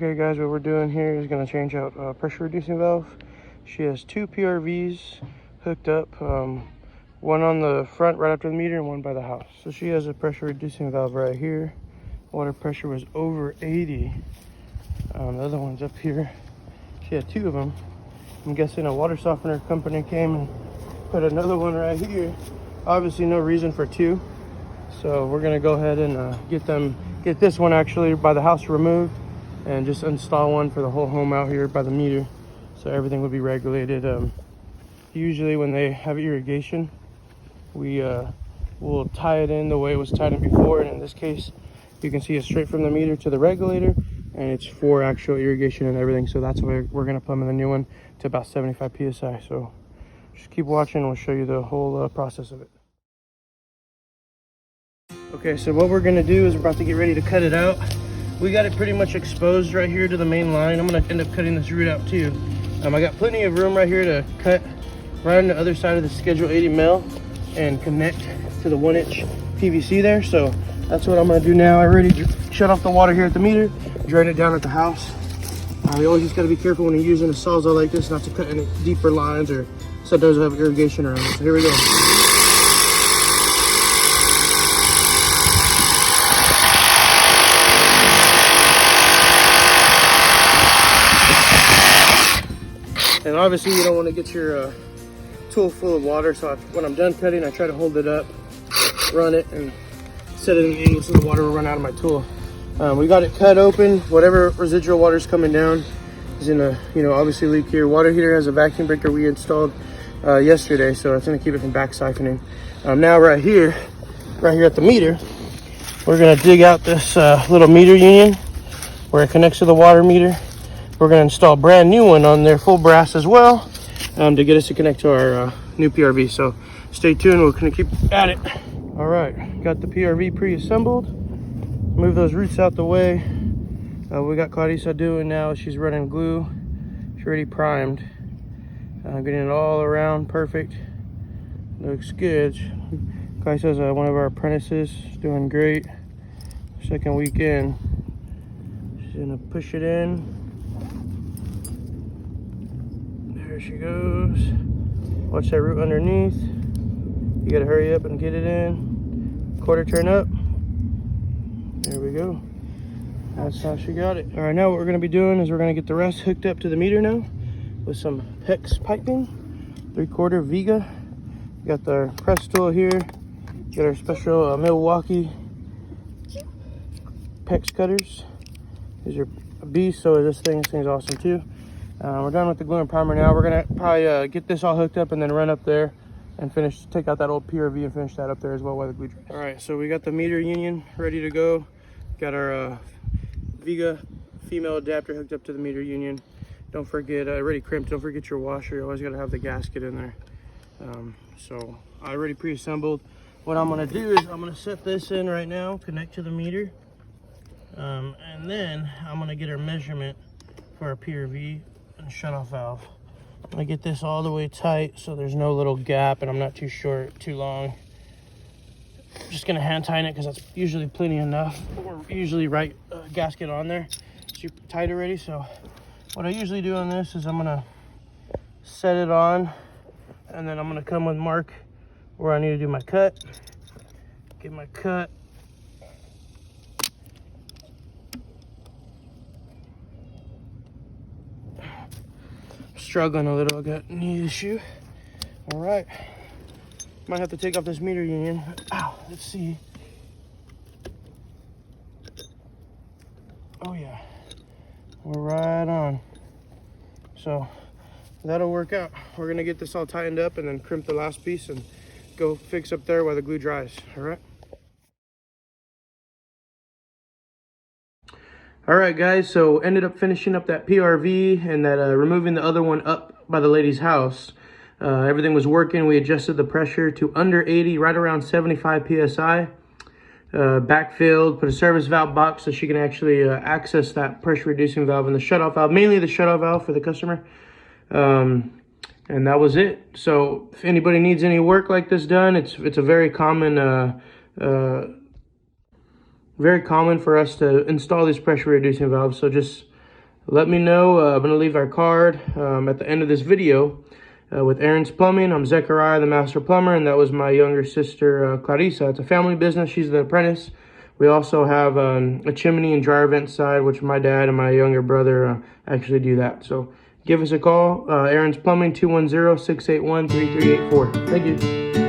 Okay guys, what we're doing here is going to change out pressure reducing valve. She has two PRVs hooked up, one on the front right after the meter and one by the house. So she has a pressure reducing valve right here. Water pressure was over 80. The other one's up here. She had two of them. I'm guessing a water softener company came and put another one right here. Obviously no reason for two. So we're gonna go ahead and get this one actually by the house removed and just install one for the whole home out here by the meter. So everything will be regulated. Usually when they have irrigation, we will tie it in the way it was tied in before. And in this case, you can see it's straight from the meter to the regulator, and it's for actual irrigation and everything. So that's why we're gonna plumb in the new one to about 75 PSI. So just keep watching, we'll show you the whole process of it. Okay, so what we're gonna do is we're about to get ready to cut it out. We got it pretty much exposed right here to the main line. I'm gonna end up cutting this root out too. I got plenty of room right here to cut right on the other side of the Schedule 80 mil and connect to the 1-inch PVC there. So that's what I'm gonna do now. I already shut off the water here at the meter, drain it down at the house. You always just gotta be careful when you're using a sawzall like this not to cut any deeper lines, or sometimes have irrigation around it. So here we go. And obviously you don't want to get your tool full of water, so when I'm done cutting, I try to hold it up, run it, and set it in an angle so the water will run out of my tool. We got it cut open. Whatever residual water is coming down is in a, obviously leak here. Water heater has a vacuum breaker we installed yesterday, so it's going to keep it from back siphoning. Now right here at the meter, we're going to dig out this little meter union where it connects to the water meter. We're going to install a brand new one on there, full brass as well, to get us to connect to our new PRV. So stay tuned, we're going to keep at it. All right, got the PRV pre-assembled. Move those roots out the way. We got Clarissa doing now, she's running glue. She's already primed. Getting it all around perfect. Looks good. Clarissa's one of our apprentices, doing great. Second week in. She's going to push it in. There she goes. Watch that root underneath. You gotta hurry up and get it in. Quarter turn up. There we go. That's how she got it. All right, now what we're gonna be doing is we're gonna get the rest hooked up to the meter now with some PEX piping, 3/4 Viga. Got the press tool here. Got our special Milwaukee PEX cutters. These are a beast, so this thing's awesome too. We're done with the glue and primer now. We're gonna probably get this all hooked up and then run up there and take out that old PRV and finish that up there as well while the glue dries. All right, so we got the meter union ready to go. Got our Viga female adapter hooked up to the meter union. Don't forget, already crimped, don't forget your washer. You always gotta have the gasket in there. So I already pre-assembled. What I'm gonna do is I'm gonna set this in right now, connect to the meter. And then I'm gonna get our measurement for our PRV and shut-off valve. I'm gonna get this all the way tight so there's no little gap and I'm not too short, too long. I'm just gonna hand tighten it because that's usually plenty enough. Or usually right gasket on there, super tight already. So what I usually do on this is I'm gonna set it on, and then I'm gonna come with mark where I need to do my cut. Get my cut. Struggling a little, I got a knee issue. All right, might have to take off this meter union. Ow, let's see. Oh yeah, we're right on. So that'll work out. We're gonna get this all tightened up and then crimp the last piece and go fix up there while the glue dries. All right. All right, guys, so ended up finishing up that PRV and that removing the other one up by the lady's house. Everything was working. We adjusted the pressure to under 80, right around 75 PSI. Backfilled, put a service valve box so she can actually access that pressure reducing valve and the shutoff valve, mainly the shutoff valve for the customer. And that was it. So if anybody needs any work like this done, it's a very common for us to install these pressure reducing valves. So just let me know. I'm going to leave our card at the end of this video with Aaron's Plumbing. I'm Zechariah, the master plumber, and that was my younger sister, Clarissa. It's a family business. She's the apprentice. We also have a chimney and dryer vent side, which my dad and my younger brother actually do that. So give us a call. Aaron's Plumbing, 210-681-3384. Thank you.